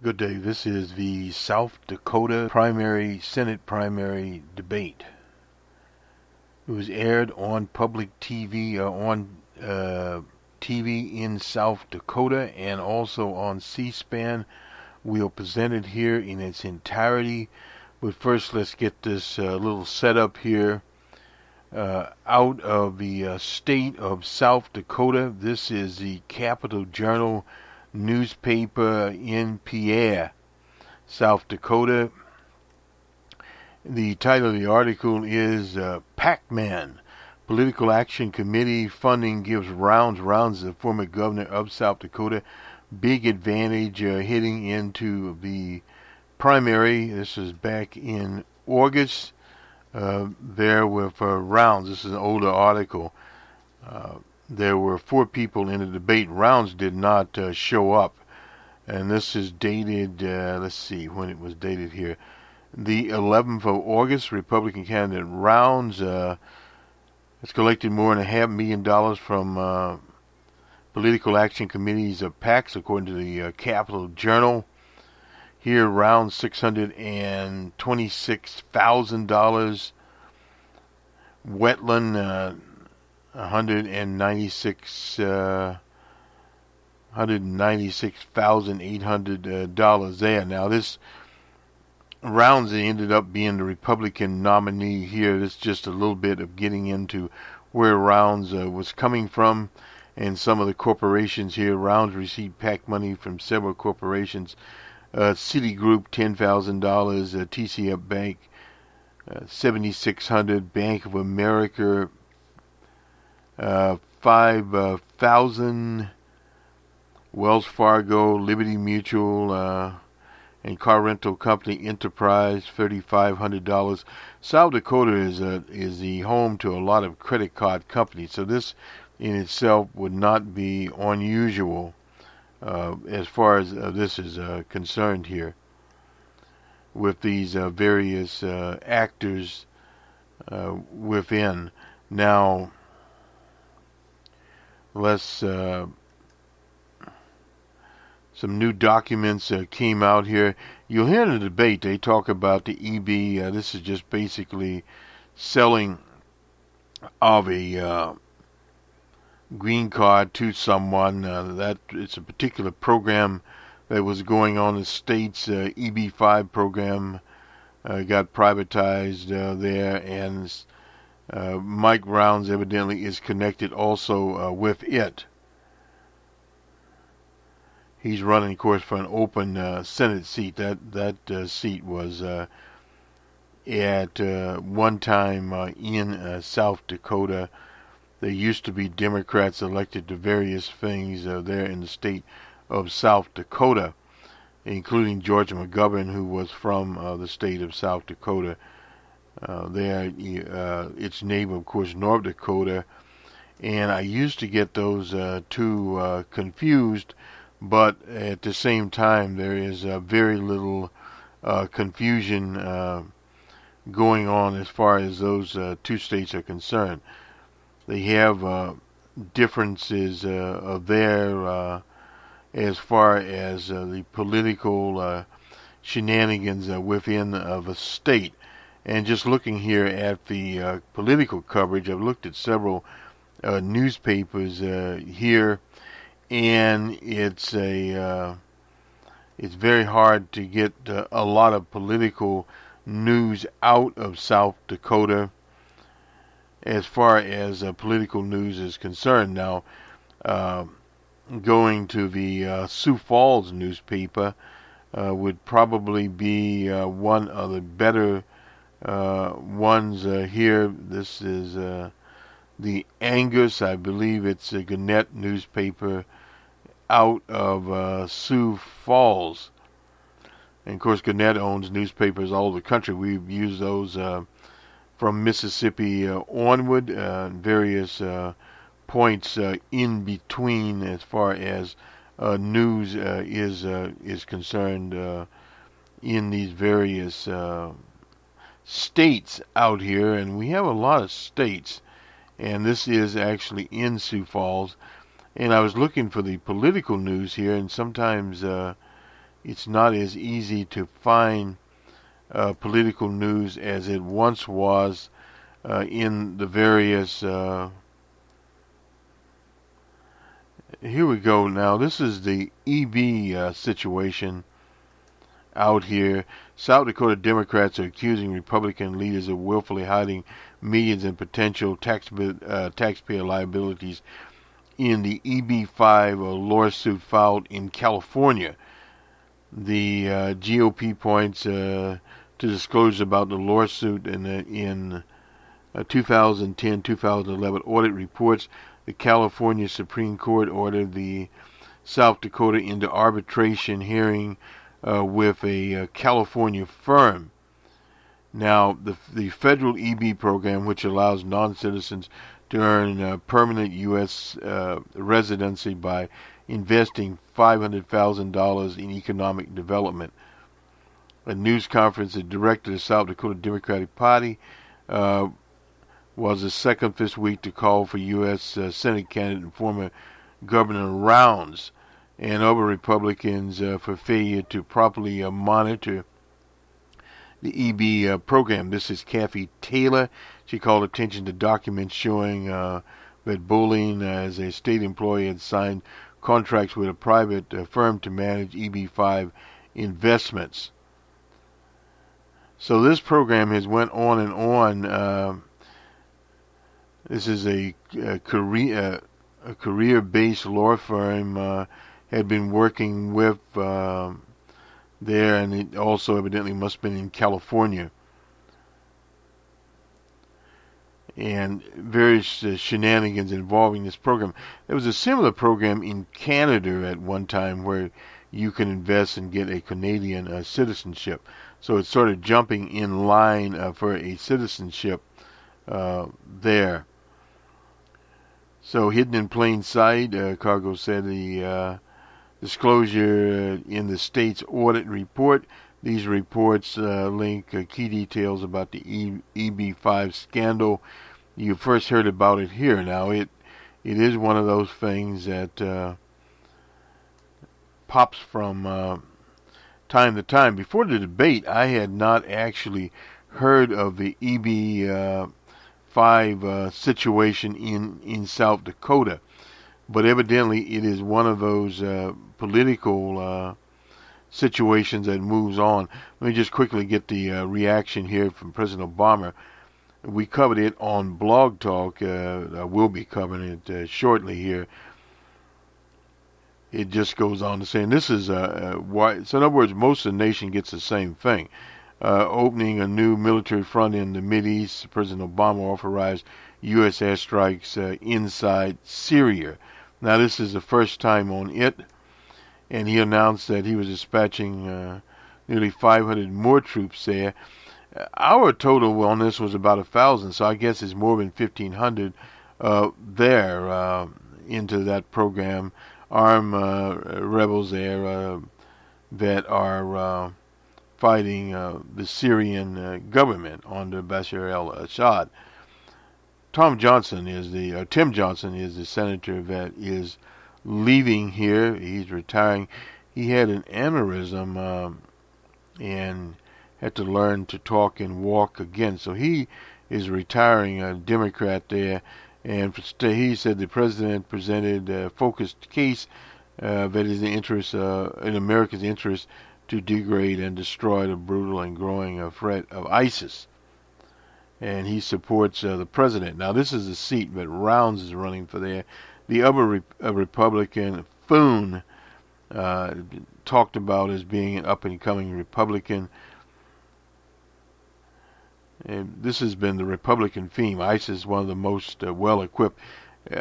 Good day. This is the South Dakota Senate primary debate. It was aired on public TV, TV in South Dakota, and also on C-SPAN. We'll present it here in its entirety. But first, let's get this little setup here. Out of the state of South Dakota, this is the Capital Journal newspaper in Pierre, South Dakota. The title of the article is Pac-Man. Political Action Committee funding gives rounds to the former governor of South Dakota. Big advantage heading into the primary. This is back in August. There with rounds. This is an older article. There were 4 people in the debate. Rounds did not show up. And this is dated, let's see when it was dated here. The 11th of August, Republican candidate Rounds has collected more than $500,000 million from political action committees of PACs, according to the Capital Journal. Here, Rounds $626,000. Wetland, $196,800 there. Now this Rounds ended up being the Republican nominee here. This is just a little bit of getting into where Rounds was coming from and some of the corporations here. Rounds received PAC money from several corporations. Citigroup $10,000, TCF Bank $7,600, Bank of America $5,000, Wells Fargo, Liberty Mutual, and car rental company Enterprise $3,500. South Dakota is the home to a lot of credit card companies, so this in itself would not be unusual as far as this is concerned here, with these various actors within. Now, some new documents came out here. You'll hear in the debate they talk about the EB. This is just basically selling of a green card to someone. That it's a particular program that was going on in the states. EB5 program got privatized there, and Mike Rounds evidently is connected also with it. He's running, of course, for an open Senate seat. That seat was at one time in South Dakota. There used to be Democrats elected to various things there in the state of South Dakota, including George McGovern, who was from the state of South Dakota. There, its neighbor, of course, North Dakota. And I used to get those two confused, but at the same time, there is very little confusion going on as far as those two states are concerned. They have differences of there as far as the political shenanigans within the state. And just looking here at the political coverage, I've looked at several newspapers here, and it's very hard to get a lot of political news out of South Dakota as far as political news is concerned. Now, going to the Sioux Falls newspaper would probably be one of the better ones here. This is the Angus, I believe it's a Gannett newspaper out of Sioux Falls. And of course, Gannett owns newspapers all over the country. We've used those from Mississippi onward, various points in between as far as news is concerned in these various states out here. And we have a lot of states, and this is actually in Sioux Falls. And I was looking for the political news here, and sometimes it's not as easy to find political news as it once was in the various. Here we go now. This is the EB situation out here. South Dakota Democrats are accusing Republican leaders of willfully hiding millions in potential taxpayer liabilities in the EB5 lawsuit filed in California. The GOP points to disclosure about the lawsuit in 2010-2011 audit reports. The California Supreme Court ordered the South Dakota into arbitration hearing with a California firm. Now, the federal EB program, which allows non-citizens to earn permanent U.S. Residency by investing $500,000 in economic development. A news conference that directed the South Dakota Democratic Party was the second this week to call for U.S. Senate candidate and former Governor Rounds and other Republicans for failure to properly monitor the EB program. This is Kathy Taylor. She called attention to documents showing that Bowling, as a state employee, had signed contracts with a private firm to manage EB5 investments. So this program has went on and on. This is a career-based law firm had been working with there, and it also evidently must have been in California. And various shenanigans involving this program. There was a similar program in Canada at one time where you can invest and get a Canadian citizenship. So it's sort of jumping in line for a citizenship there. So hidden in plain sight, Cargo said, the disclosure in the state's audit report. These reports link key details about the EB5 scandal. You first heard about it here. Now, it is one of those things that pops from time to time. Before the debate, I had not actually heard of the EB5 situation in South Dakota, but evidently it is one of those political situations that moves on. Let me just quickly get the reaction here from President Obama. We covered it on Blog Talk. I will be covering it shortly here. It just goes on to say, and this is why. So in other words, most of the nation gets the same thing. Opening a new military front in the Mideast, President Obama authorized U.S. airstrikes inside Syria. Now, this is the first time on it, and he announced that he was dispatching nearly 500 more troops there. Our total on this was about 1,000, so I guess it's more than 1,500 there into that program. Armed rebels there that are fighting the Syrian government under Bashar al-Assad. Tim Johnson is the senator that is leaving here. He's retiring. He had an aneurysm and had to learn to talk and walk again. So he is retiring, a Democrat there. And he said the president presented a focused case that is in America's interest to degrade and destroy the brutal and growing threat of ISIS. And he supports the president. Now, this is a seat that Rounds is running for there. The other Republican, Thune, talked about as being an up-and-coming Republican. And this has been the Republican theme. ISIS is one of the most well-equipped,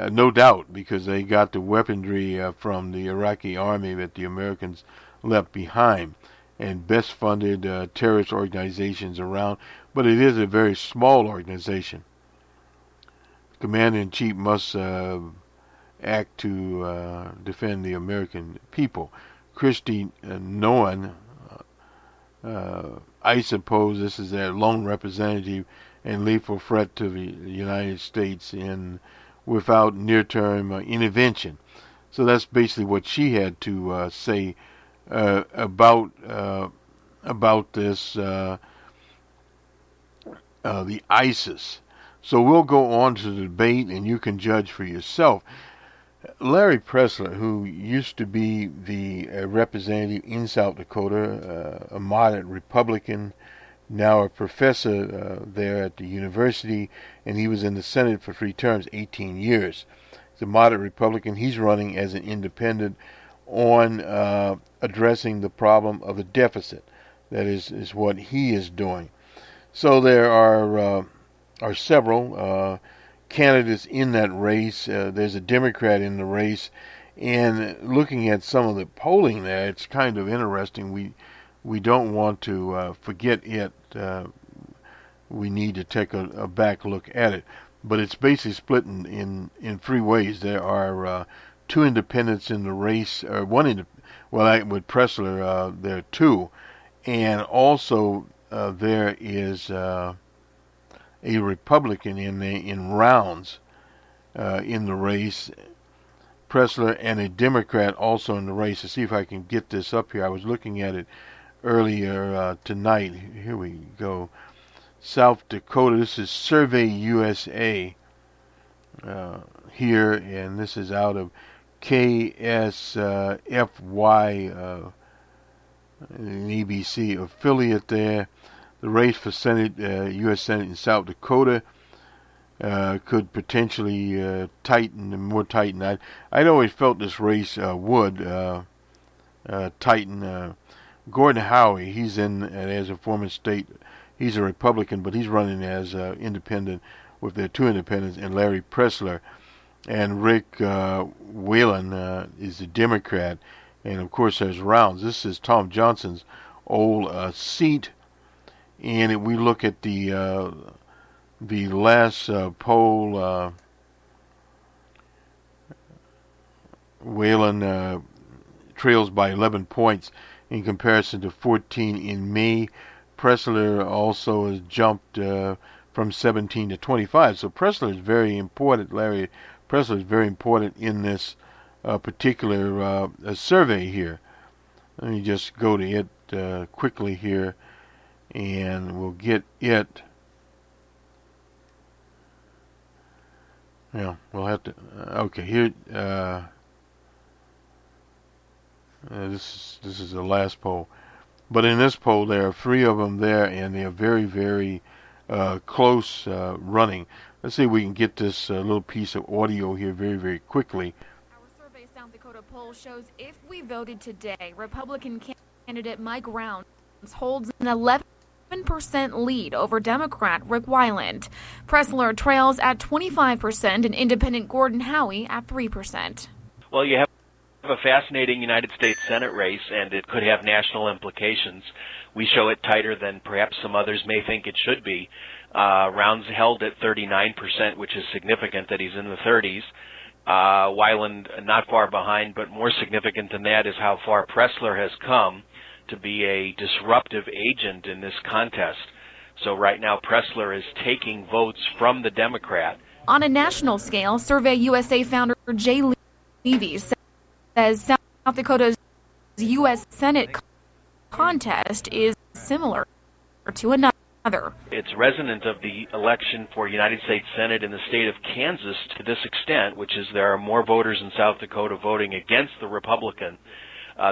no doubt, because they got the weaponry from the Iraqi army that the Americans left behind, and best-funded terrorist organizations around. But it is a very small organization. Commander-in-Chief must act to defend the American people. Christy Nolan, I suppose this is their lone representative and lethal threat to the United States without near-term intervention. So that's basically what she had to say about this the ISIS. So we'll go on to the debate, and you can judge for yourself. Larry-Pressler, who used to be the representative in South Dakota, a moderate Republican, now a professor there at the university, and he was in the Senate for 3 terms, 18 years. He's a moderate Republican. He's running as an independent on addressing the problem of the deficit. That is what he is doing. So there are several candidates in that race. There's a Democrat in the race, and looking at some of the polling there, it's kind of interesting. We don't want to forget it. We need to take a back look at it. But it's basically split in 3 ways. There are 2 independents in the race, or with Pressler, there are 2, and also there is a Republican in rounds in the race, Pressler, and a Democrat also in the race. To see if I can get this up here. I was looking at it earlier tonight. Here we go. South Dakota. This is Survey USA here, and this is out of KSFY, an ABC affiliate there. The race for Senate, U.S. Senate in South Dakota could potentially tighten and more tighten. I'd always felt this race would tighten. Gordon Howie, he's in as a former state. He's a Republican, but he's running as independent with their 2 independents, and Larry-Pressler. And rick-weiland is a Democrat. And, of course, there's rounds. This is Tom Johnson's old seat. And if we look at the last poll, Weiland trails by 11 points in comparison to 14 in May. Pressler also has jumped from 17 to 25. So Pressler is very important. Larry Pressler is very important in this particular survey here. Let me just go to it quickly here, and we'll get it. Yeah, we'll have to. Okay, here. This is the last poll, but in this poll there are 3 of them there, and they are very, very close running. Let's see if we can get this little piece of audio here very, very quickly. Our Survey South Dakota poll shows if we voted today, Republican candidate Mike Rounds holds an 11% lead over Democrat rick-weiland. Pressler trails at 25% and independent Gordon Howie at 3%. Well, you have a fascinating United States Senate race, and it could have national implications. We show it tighter than perhaps some others may think it should be. Rounds held at 39%, which is significant that he's in the 30s. Weiland not far behind, but more significant than that is how far Pressler has come to be a disruptive agent in this contest. So right now Pressler is taking votes from the Democrat. On a national scale, Survey USA founder Jay Levy says South Dakota's U.S. Senate contest is similar to another. It's resonant of the election for United States Senate in the state of Kansas to this extent, which is there are more voters in South Dakota voting against the Republican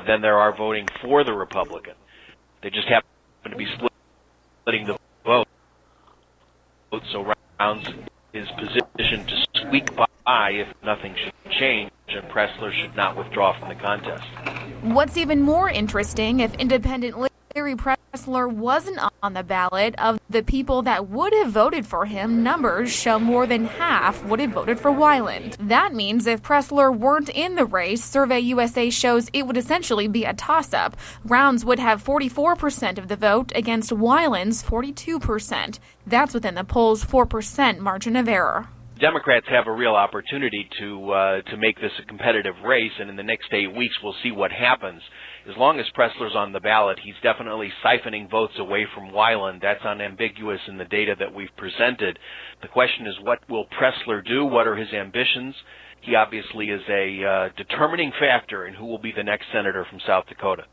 than there are voting for the Republican. They just happen to be splitting the vote. So Rounds is positioned to squeak by if nothing should change, and Pressler should not withdraw from the contest. What's even more interesting, if independent Larry Pressler wasn't on the ballot, of the people that would have voted for him, numbers show more than half would have voted for Weiland. That means if Pressler weren't in the race, Survey USA shows it would essentially be a toss-up. Rounds would have 44% of the vote against Weiland's 42%. That's within the poll's 4% margin of error. Democrats have a real opportunity to make this a competitive race, and in the next 8 weeks we'll see what happens. As long as Pressler's on the ballot, he's definitely siphoning votes away from Weiland. That's unambiguous in the data that we've presented. The question is, what will Pressler do? What are his ambitions? He obviously is a determining factor in who will be the next senator from South Dakota.